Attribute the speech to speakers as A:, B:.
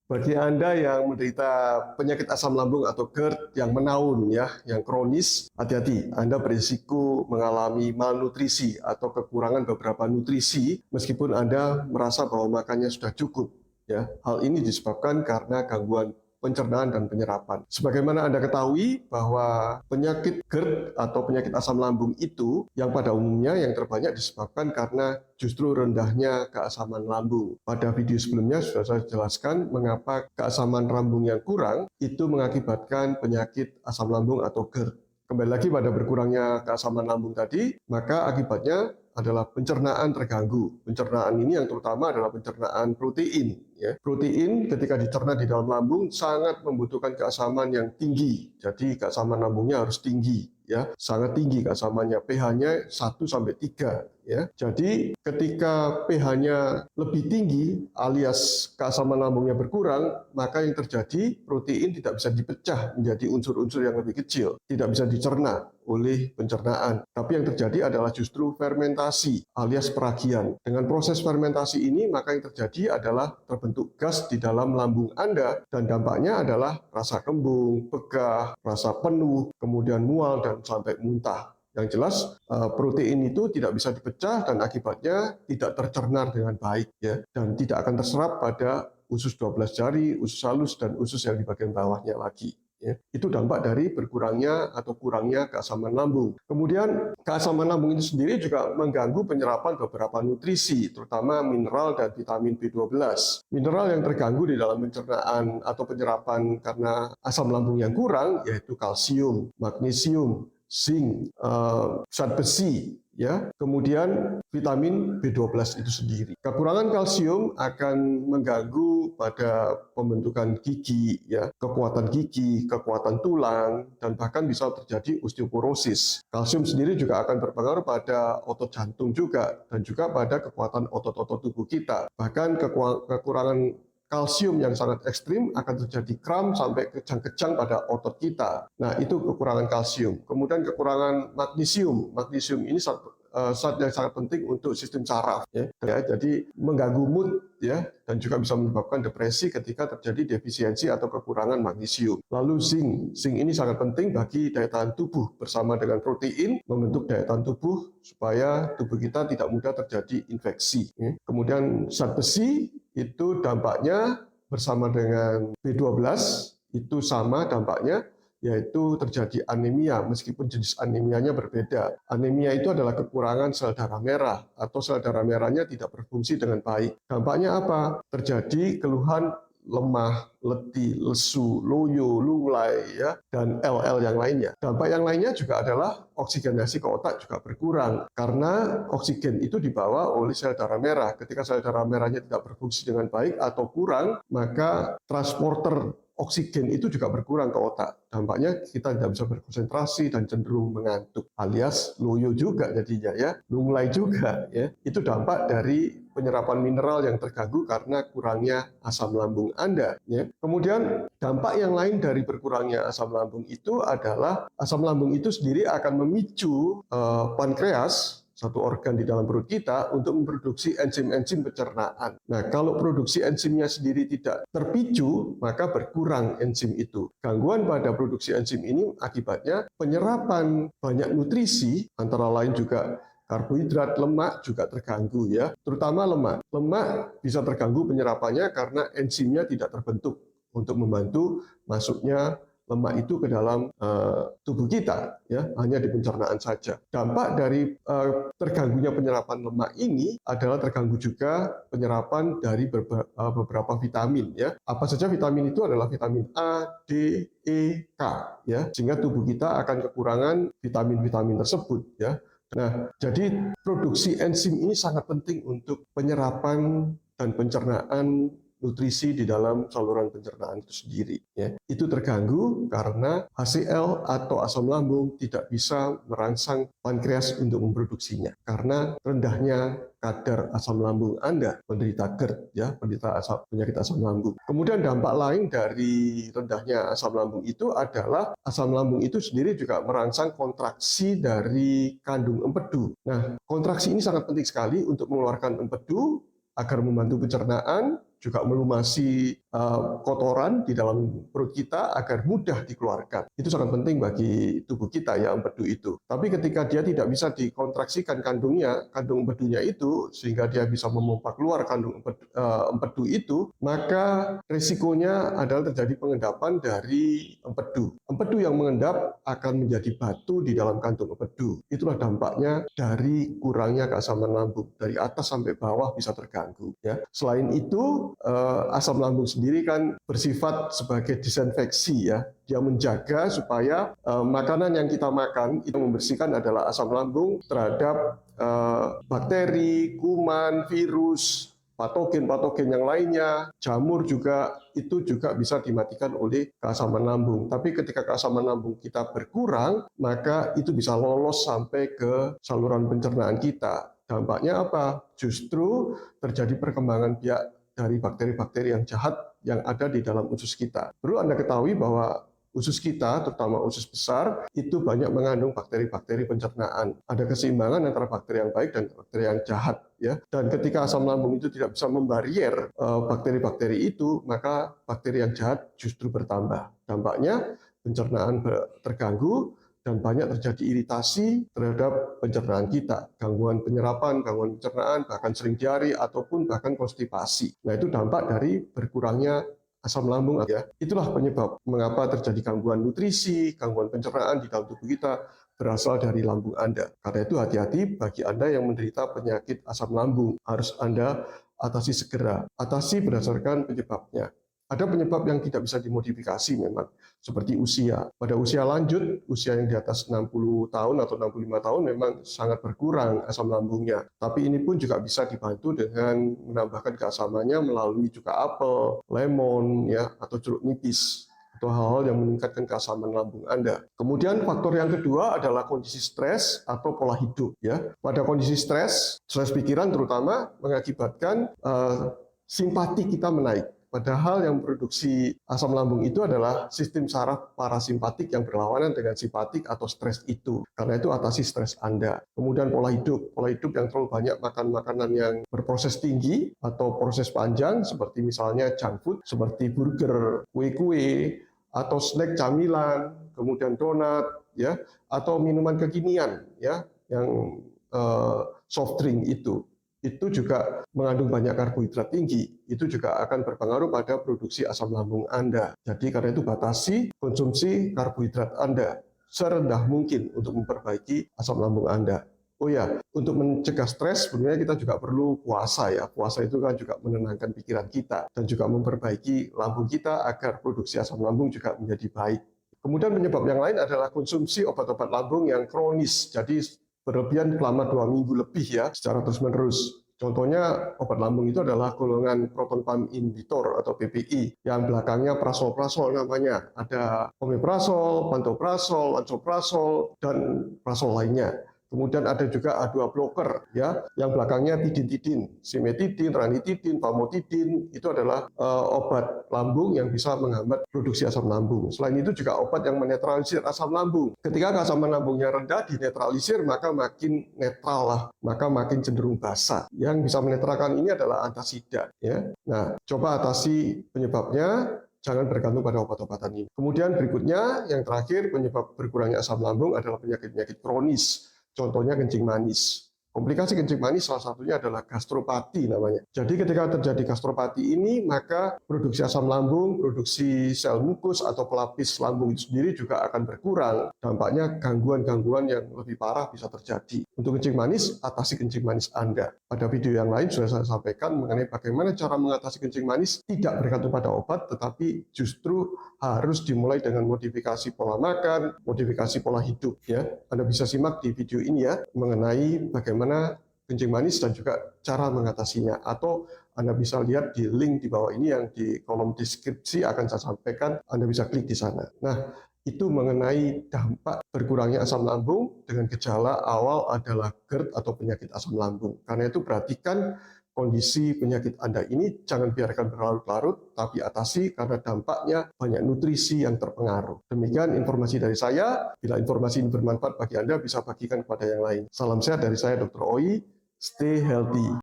A: Bagi Anda yang menderita penyakit asam lambung atau GERD yang menaun ya, yang kronis, hati-hati, Anda berisiko mengalami malnutrisi atau kekurangan beberapa nutrisi meskipun Anda merasa bahwa makannya sudah cukup ya. Hal ini disebabkan karena gangguan pencernaan dan penyerapan. Sebagaimana Anda ketahui bahwa penyakit GERD atau penyakit asam lambung itu yang pada umumnya yang terbanyak disebabkan karena justru rendahnya keasaman lambung. Pada video sebelumnya sudah saya jelaskan mengapa keasaman lambung yang kurang itu mengakibatkan penyakit asam lambung atau GERD. Kembali lagi pada berkurangnya keasaman lambung tadi, maka akibatnya adalah pencernaan terganggu. Pencernaan ini yang terutama adalah pencernaan protein. Ya. Protein ketika dicerna di dalam lambung sangat membutuhkan keasaman yang tinggi. Jadi keasaman lambungnya harus tinggi. Ya, sangat tinggi keasamannya, pH-nya 1-3 ya. Jadi ketika pH-nya lebih tinggi alias keasaman lambungnya berkurang, maka yang terjadi protein tidak bisa dipecah menjadi unsur-unsur yang lebih kecil, tidak bisa dicerna oleh pencernaan. Tapi yang terjadi adalah justru fermentasi alias peragian. Dengan proses fermentasi ini maka yang terjadi adalah terbentuk gas di dalam lambung Anda dan dampaknya adalah rasa kembung, begah, rasa penuh, kemudian mual dan sampai muntah. Yang jelas protein itu tidak bisa dipecah dan akibatnya tidak tercerna dengan baik ya, dan tidak akan terserap pada usus 12 jari, usus halus dan usus yang di bagian bawahnya lagi. Ya. Itu dampak dari berkurangnya atau kurangnya keasaman lambung. Kemudian keasaman lambung itu sendiri juga mengganggu penyerapan beberapa nutrisi, terutama mineral dan vitamin B12. Mineral yang terganggu di dalam pencernaan atau penyerapan karena asam lambung yang kurang yaitu kalsium, magnesium, zinc, zat besi, ya, kemudian vitamin B12 itu sendiri. Kekurangan kalsium akan mengganggu pada pembentukan gigi, ya, kekuatan gigi, kekuatan tulang, dan bahkan bisa terjadi osteoporosis. Kalsium sendiri juga akan berpengaruh pada otot jantung juga, dan juga pada kekuatan otot-otot tubuh kita. Bahkan kekurangan kalsium yang sangat ekstrim akan terjadi kram sampai kejang-kejang pada otot kita. Nah, itu kekurangan kalsium. Kemudian kekurangan magnesium. Magnesium ini zat yang sangat penting untuk sistem saraf. Ya. Jadi mengganggu mood ya, dan juga bisa menyebabkan depresi ketika terjadi defisiensi atau kekurangan magnesium. Lalu zinc. Zinc ini sangat penting bagi daya tahan tubuh bersama dengan protein membentuk daya tahan tubuh supaya tubuh kita tidak mudah terjadi infeksi. Ya. Kemudian zat besi itu dampaknya bersama dengan B12 itu sama dampaknya, yaitu terjadi anemia meskipun jenis anemianya berbeda. Anemia itu adalah kekurangan sel darah merah atau sel darah merahnya tidak berfungsi dengan baik. Dampaknya apa? Terjadi keluhan lemah, letih, lesu, loyo, lunglai, ya, dan LL yang lainnya. Dampak yang lainnya juga adalah oksigenasi ke otak juga berkurang karena oksigen itu dibawa oleh sel darah merah. Ketika sel darah merahnya tidak berfungsi dengan baik atau kurang, maka transporter oksigen itu juga berkurang ke otak. Dampaknya kita tidak bisa berkonsentrasi dan cenderung mengantuk, alias loyo juga jadinya ya, lunglai juga ya. Itu dampak dari penyerapan mineral yang terganggu karena kurangnya asam lambung Anda. Ya. Kemudian dampak yang lain dari berkurangnya asam lambung itu adalah asam lambung itu sendiri akan memicu pankreas, satu organ di dalam perut kita, untuk memproduksi enzim-enzim pencernaan. Nah, kalau produksi enzimnya sendiri tidak terpicu, maka berkurang enzim itu. Gangguan pada produksi enzim ini akibatnya penyerapan banyak nutrisi, antara lain juga karbohidrat, lemak juga terganggu ya, terutama lemak. Lemak bisa terganggu penyerapannya karena enzimnya tidak terbentuk untuk membantu masuknya lemak itu ke dalam tubuh kita ya, hanya di pencernaan saja. Dampak dari terganggunya penyerapan lemak ini adalah terganggu juga penyerapan dari beberapa vitamin ya. Apa saja vitamin itu adalah vitamin A, D, E, K ya, sehingga tubuh kita akan kekurangan vitamin-vitamin tersebut ya. Nah, jadi produksi enzim ini sangat penting untuk penyerapan dan pencernaan nutrisi di dalam saluran pencernaan itu sendiri. Ya. Itu terganggu karena HCl atau asam lambung tidak bisa merangsang pankreas untuk memproduksinya. Karena rendahnya kadar asam lambung Anda, penderita GERD, ya, penderita penyakit asam lambung. Kemudian dampak lain dari rendahnya asam lambung itu adalah asam lambung itu sendiri juga merangsang kontraksi dari kandung empedu. Nah, kontraksi ini sangat penting sekali untuk mengeluarkan empedu agar membantu pencernaan, juga melumasi kotoran di dalam perut kita agar mudah dikeluarkan. Itu sangat penting bagi tubuh kita ya, empedu itu. Tapi ketika dia tidak bisa dikontraksikan kandung empedunya itu, sehingga dia bisa memompa keluar kandung empedu itu, maka risikonya adalah terjadi pengendapan dari empedu. Empedu yang mengendap akan menjadi batu di dalam kantung empedu. Itulah dampaknya dari kurangnya keasaman lambung. Dari atas sampai bawah bisa terganggu. Ya. Selain itu, asam lambung sendiri kan bersifat sebagai disinfeksi ya. Dia menjaga supaya makanan yang kita makan itu membersihkan adalah asam lambung terhadap bakteri, kuman, virus, patogen-patogen yang lainnya, jamur juga itu juga bisa dimatikan oleh keasaman lambung. Tapi ketika keasaman lambung kita berkurang, maka itu bisa lolos sampai ke saluran pencernaan kita. Dampaknya apa? Justru terjadi perkembangan biak dari bakteri-bakteri yang jahat yang ada di dalam usus kita. Perlu Anda ketahui bahwa usus kita, terutama usus besar, itu banyak mengandung bakteri-bakteri pencernaan. Ada keseimbangan antara bakteri yang baik dan bakteri yang jahat. Ya. Dan ketika asam lambung itu tidak bisa membarier bakteri-bakteri itu, maka bakteri yang jahat justru bertambah. Dampaknya pencernaan terganggu, dan banyak terjadi iritasi terhadap pencernaan kita, gangguan penyerapan, gangguan pencernaan, bahkan sering diare ataupun bahkan konstipasi. Nah, itu dampak dari berkurangnya asam lambung ya. Itulah penyebab mengapa terjadi gangguan nutrisi, gangguan pencernaan di dalam tubuh kita berasal dari lambung Anda. Karena itu hati-hati bagi Anda yang menderita penyakit asam lambung, harus Anda atasi segera. Atasi berdasarkan penyebabnya. Ada penyebab yang tidak bisa dimodifikasi memang, seperti usia. Pada usia lanjut, usia yang di atas 60 tahun atau 65 tahun memang sangat berkurang asam lambungnya. Tapi ini pun juga bisa dibantu dengan menambahkan keasamannya melalui juga apel, lemon, ya, atau jeruk nipis, atau hal-hal yang meningkatkan keasaman lambung Anda. Kemudian faktor yang kedua adalah kondisi stres atau pola hidup. Ya. Pada kondisi stres pikiran terutama mengakibatkan simpati kita menaik. Padahal yang memproduksi asam lambung itu adalah sistem saraf parasimpatik yang berlawanan dengan simpatik atau stres itu. Karena itu atasi stres Anda. Kemudian pola hidup yang terlalu banyak makan makanan yang berproses tinggi atau proses panjang seperti misalnya junk food, seperti burger, kue-kue, atau snack camilan, kemudian donat, ya, atau minuman kekinian, ya, yang soft drink itu juga mengandung banyak karbohidrat tinggi, itu juga akan berpengaruh pada produksi asam lambung Anda. Jadi karena itu batasi konsumsi karbohidrat Anda serendah mungkin untuk memperbaiki asam lambung Anda. Oh ya, untuk mencegah stres sebenarnya kita juga perlu puasa ya. Puasa itu kan juga menenangkan pikiran kita dan juga memperbaiki lambung kita agar produksi asam lambung juga menjadi baik. Kemudian penyebab yang lain adalah konsumsi obat-obat lambung yang kronis. Jadi berlebihan selama 2 minggu lebih ya, secara terus-menerus. Contohnya obat lambung itu adalah golongan proton pump inhibitor atau PPI, yang belakangnya prasol namanya. Ada omeprazol, pantoprazol, lansoprazol, dan prasol lainnya. Kemudian ada juga A2 blocker ya, yang belakangnya tidin, simetidin, ranitidin, famotidin, itu adalah obat lambung yang bisa menghambat produksi asam lambung. Selain itu juga obat yang menetralisir asam lambung. Ketika keasaman lambungnya rendah dinetralisir, maka makin netral lah, maka makin cenderung basa. Yang bisa menetralkan ini adalah antasida ya. Nah, coba atasi penyebabnya. Jangan bergantung pada obat-obatan ini. Kemudian berikutnya, yang terakhir, penyebab berkurangnya asam lambung adalah penyakit-penyakit kronis. Contohnya kencing manis. Komplikasi kencing manis salah satunya adalah gastropati namanya. Jadi ketika terjadi gastropati ini, maka produksi asam lambung, produksi sel mukus atau pelapis lambung itu sendiri juga akan berkurang. Dampaknya gangguan-gangguan yang lebih parah bisa terjadi. Untuk kencing manis, atasi kencing manis Anda. Pada video yang lain sudah saya sampaikan mengenai bagaimana cara mengatasi kencing manis tidak bergantung pada obat, tetapi justru harus dimulai dengan modifikasi pola makan, modifikasi pola hidup. Ya, Anda bisa simak di video ini ya, mengenai bagaimana kencing manis dan juga cara mengatasinya. Atau Anda bisa lihat di link di bawah ini yang di kolom deskripsi akan saya sampaikan, Anda bisa klik di sana. Nah, itu mengenai dampak berkurangnya asam lambung dengan gejala awal adalah GERD atau penyakit asam lambung. Karena itu perhatikan kondisi penyakit Anda ini, jangan biarkan berlarut-larut, tapi atasi karena dampaknya banyak nutrisi yang terpengaruh. Demikian informasi dari saya. Bila informasi ini bermanfaat bagi Anda, bisa bagikan kepada yang lain. Salam sehat dari saya, Dr. Oi. Stay healthy.